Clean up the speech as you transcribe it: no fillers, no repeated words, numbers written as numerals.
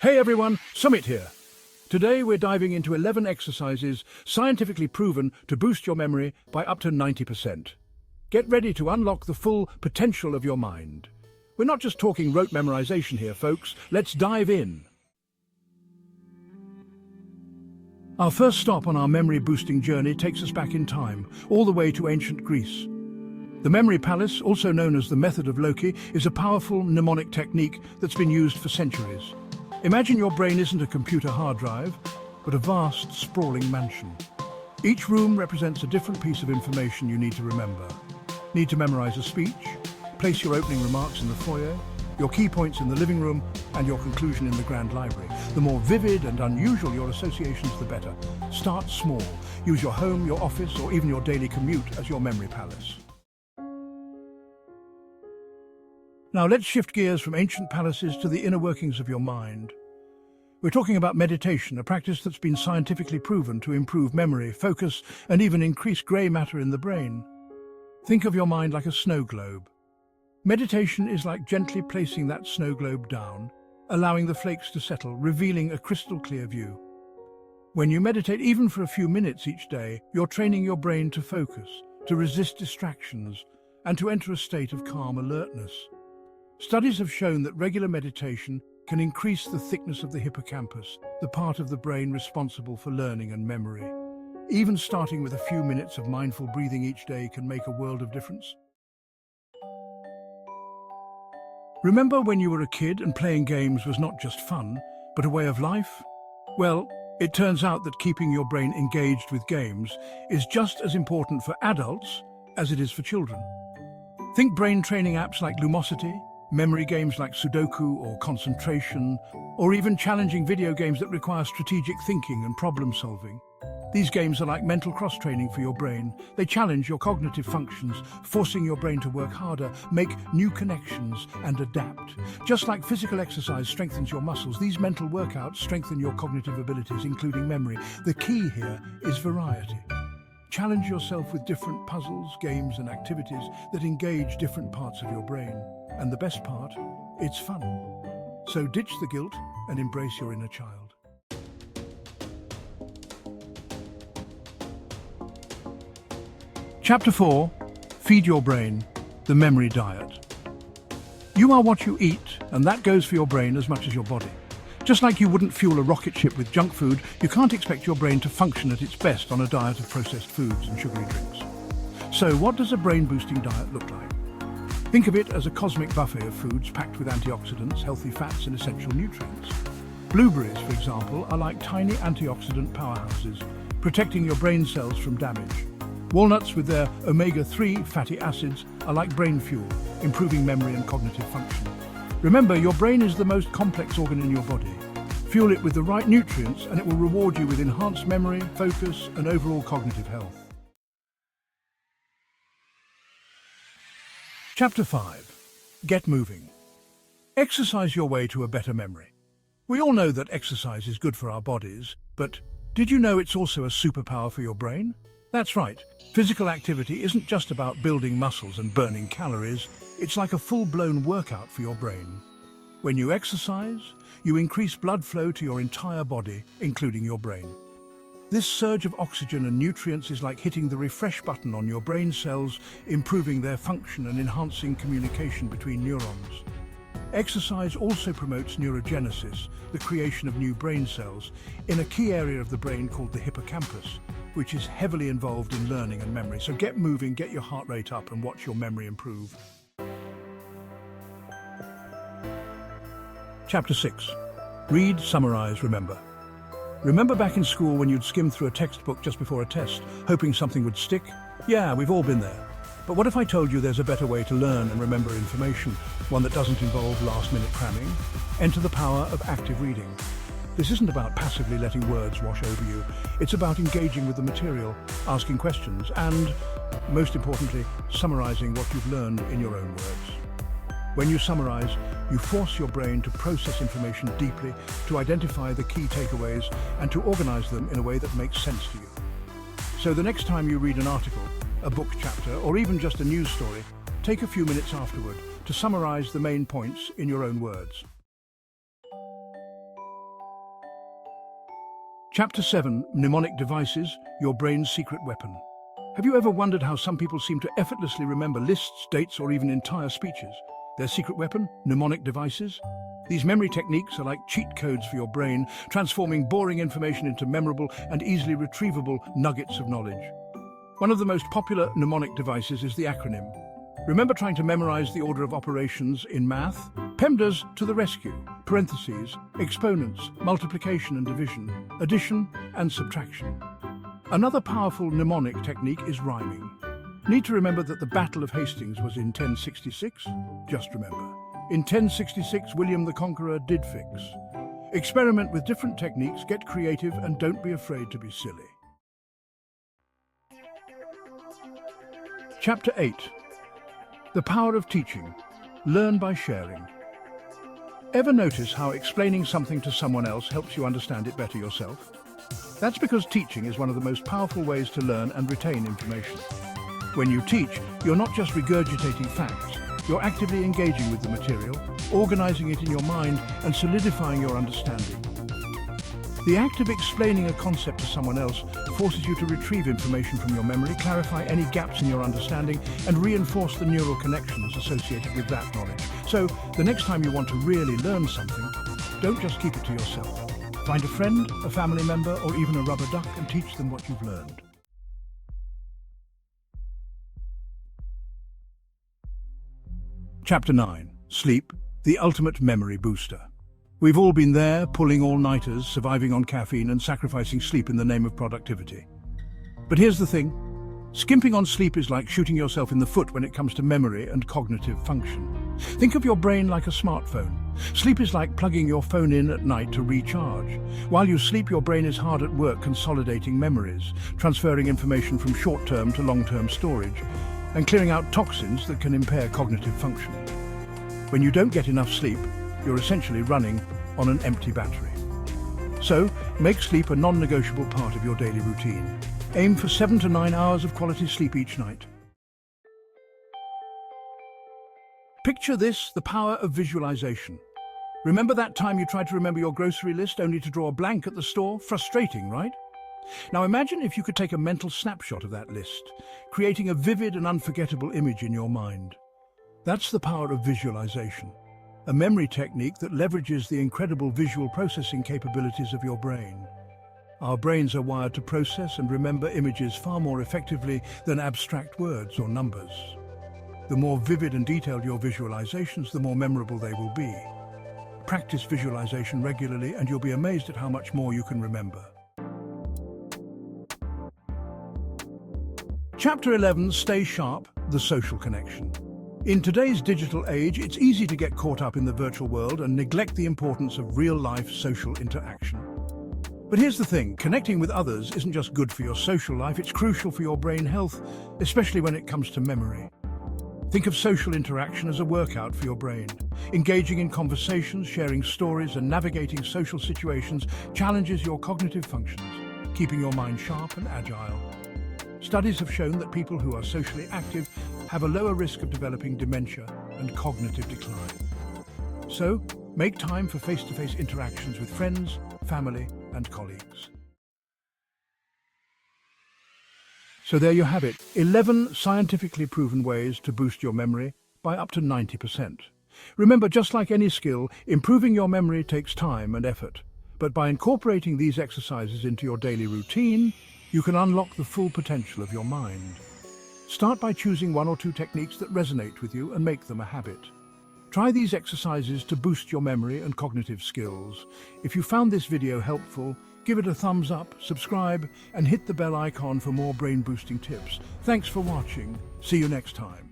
Hey everyone, Summit here. Today we're diving into 11 exercises scientifically proven to boost your memory by up to 90%. Get ready to unlock the full potential of your mind. We're not just talking rote memorization here, folks. Let's dive in. Our first stop on our memory-boosting journey takes us back in time, all the way to ancient Greece. The memory palace, also known as the method of Loki, is a powerful mnemonic technique that's been used for centuries. Imagine your brain isn't a computer hard drive, but a vast, sprawling mansion. Each room represents a different piece of information you need to remember. Need to memorize a speech? Place your opening remarks in the foyer, your key points in the living room, and your conclusion in the grand library. The more vivid and unusual your associations, the better. Start small. Use your home, your office, or even your daily commute as your memory palace. Now let's shift gears from ancient palaces to the inner workings of your mind. We're talking about meditation, a practice that's been scientifically proven to improve memory, focus, and even increase grey matter in the brain. Think of your mind like a snow globe. Meditation is like gently placing that snow globe down, allowing the flakes to settle, revealing a crystal clear view. When you meditate even for a few minutes each day, you're training your brain to focus, to resist distractions, and to enter a state of calm alertness. Studies have shown that regular meditation can increase the thickness of the hippocampus, the part of the brain responsible for learning and memory. Even starting with a few minutes of mindful breathing each day can make a world of difference. Remember when you were a kid and playing games was not just fun, but a way of life? Well, it turns out that keeping your brain engaged with games is just as important for adults as it is for children. Think brain training apps like Lumosity, memory games like Sudoku or concentration, or even challenging video games that require strategic thinking and problem solving. These games are like mental cross-training for your brain. They challenge your cognitive functions, forcing your brain to work harder, make new connections, and adapt. Just like physical exercise strengthens your muscles, these mental workouts strengthen your cognitive abilities, including memory. The key here is variety. Challenge yourself with different puzzles, games, and activities that engage different parts of your brain. And the best part, it's fun. So ditch the guilt and embrace your inner child. Chapter 4, Feed Your Brain, the Memory Diet. You are what you eat, and that goes for your brain as much as your body. Just like you wouldn't fuel a rocket ship with junk food, you can't expect your brain to function at its best on a diet of processed foods and sugary drinks. So what does a brain-boosting diet look like? Think of it as a cosmic buffet of foods packed with antioxidants, healthy fats, and essential nutrients. Blueberries, for example, are like tiny antioxidant powerhouses, protecting your brain cells from damage. Walnuts, with their omega-3 fatty acids, are like brain fuel, improving memory and cognitive function. Remember, your brain is the most complex organ in your body. Fuel it with the right nutrients and it will reward you with enhanced memory, focus, and overall cognitive health. Chapter 5. Get moving. Exercise your way to a better memory. We all know that exercise is good for our bodies, but did you know it's also a superpower for your brain? That's right. Physical activity isn't just about building muscles and burning calories. It's like a full-blown workout for your brain. When you exercise, you increase blood flow to your entire body, including your brain. This surge of oxygen and nutrients is like hitting the refresh button on your brain cells, improving their function and enhancing communication between neurons. Exercise also promotes neurogenesis, the creation of new brain cells, in a key area of the brain called the hippocampus, which is heavily involved in learning and memory. So get moving, get your heart rate up, and watch your memory improve. Chapter 6. Read, summarize, remember. Remember back in school when you'd skim through a textbook just before a test, hoping something would stick? Yeah, we've all been there. But what if I told you there's a better way to learn and remember information, one that doesn't involve last-minute cramming? Enter the power of active reading. This isn't about passively letting words wash over you. It's about engaging with the material, asking questions, and, most importantly, summarizing what you've learned in your own words. When you summarize, you force your brain to process information deeply, to identify the key takeaways, and to organize them in a way that makes sense to you. So the next time you read an article, a book chapter, or even just a news story, take a few minutes afterward to summarize the main points in your own words. Chapter 7, Mnemonic Devices, Your Brain's Secret Weapon. Have you ever wondered how some people seem to effortlessly remember lists, dates, or even entire speeches? Their secret weapon? Mnemonic devices? These memory techniques are like cheat codes for your brain, transforming boring information into memorable and easily retrievable nuggets of knowledge. One of the most popular mnemonic devices is the acronym. Remember trying to memorize the order of operations in math? PEMDAS to the rescue. Parentheses, exponents, multiplication and division, addition and subtraction. Another powerful mnemonic technique is rhyming. Need to remember that the Battle of Hastings was in 1066? Just remember. In 1066, William the Conqueror did fix. Experiment with different techniques, get creative, and don't be afraid to be silly. Chapter 8. The Power of Teaching. Learn by sharing. Ever notice how explaining something to someone else helps you understand it better yourself? That's because teaching is one of the most powerful ways to learn and retain information. When you teach, you're not just regurgitating facts, you're actively engaging with the material, organizing it in your mind, and solidifying your understanding. The act of explaining a concept to someone else forces you to retrieve information from your memory, clarify any gaps in your understanding, and reinforce the neural connections associated with that knowledge. So, the next time you want to really learn something, don't just keep it to yourself. Find a friend, a family member, or even a rubber duck and teach them what you've learned. Chapter 9. Sleep, the ultimate memory booster. We've all been there, pulling all-nighters, surviving on caffeine and sacrificing sleep in the name of productivity. But here's the thing. Skimping on sleep is like shooting yourself in the foot when it comes to memory and cognitive function. Think of your brain like a smartphone. Sleep is like plugging your phone in at night to recharge. While you sleep, your brain is hard at work consolidating memories, transferring information from short-term to long-term storage, and clearing out toxins that can impair cognitive function. When you don't get enough sleep, you're essentially running on an empty battery. So, make sleep a non-negotiable part of your daily routine. Aim for 7 to 9 hours of quality sleep each night. Picture this, the power of visualization. Remember that time you tried to remember your grocery list only to draw a blank at the store? Frustrating, right? Now imagine if you could take a mental snapshot of that list, creating a vivid and unforgettable image in your mind. That's the power of visualization, a memory technique that leverages the incredible visual processing capabilities of your brain. Our brains are wired to process and remember images far more effectively than abstract words or numbers. The more vivid and detailed your visualizations, the more memorable they will be. Practice visualization regularly and you'll be amazed at how much more you can remember. Chapter 11, Stay Sharp, the Social Connection. In today's digital age, it's easy to get caught up in the virtual world and neglect the importance of real-life social interaction. But here's the thing, connecting with others isn't just good for your social life, it's crucial for your brain health, especially when it comes to memory. Think of social interaction as a workout for your brain. Engaging in conversations, sharing stories, and navigating social situations challenges your cognitive functions, keeping your mind sharp and agile. Studies have shown that people who are socially active have a lower risk of developing dementia and cognitive decline. So, make time for face-to-face interactions with friends, family, and colleagues. So there you have it, 11 scientifically proven ways to boost your memory by up to 90%. Remember, just like any skill, improving your memory takes time and effort. But by incorporating these exercises into your daily routine, you can unlock the full potential of your mind. Start by choosing 1 or 2 techniques that resonate with you and make them a habit. Try these exercises to boost your memory and cognitive skills. If you found this video helpful, give it a thumbs up, subscribe, and hit the bell icon for more brain-boosting tips. Thanks for watching. See you next time.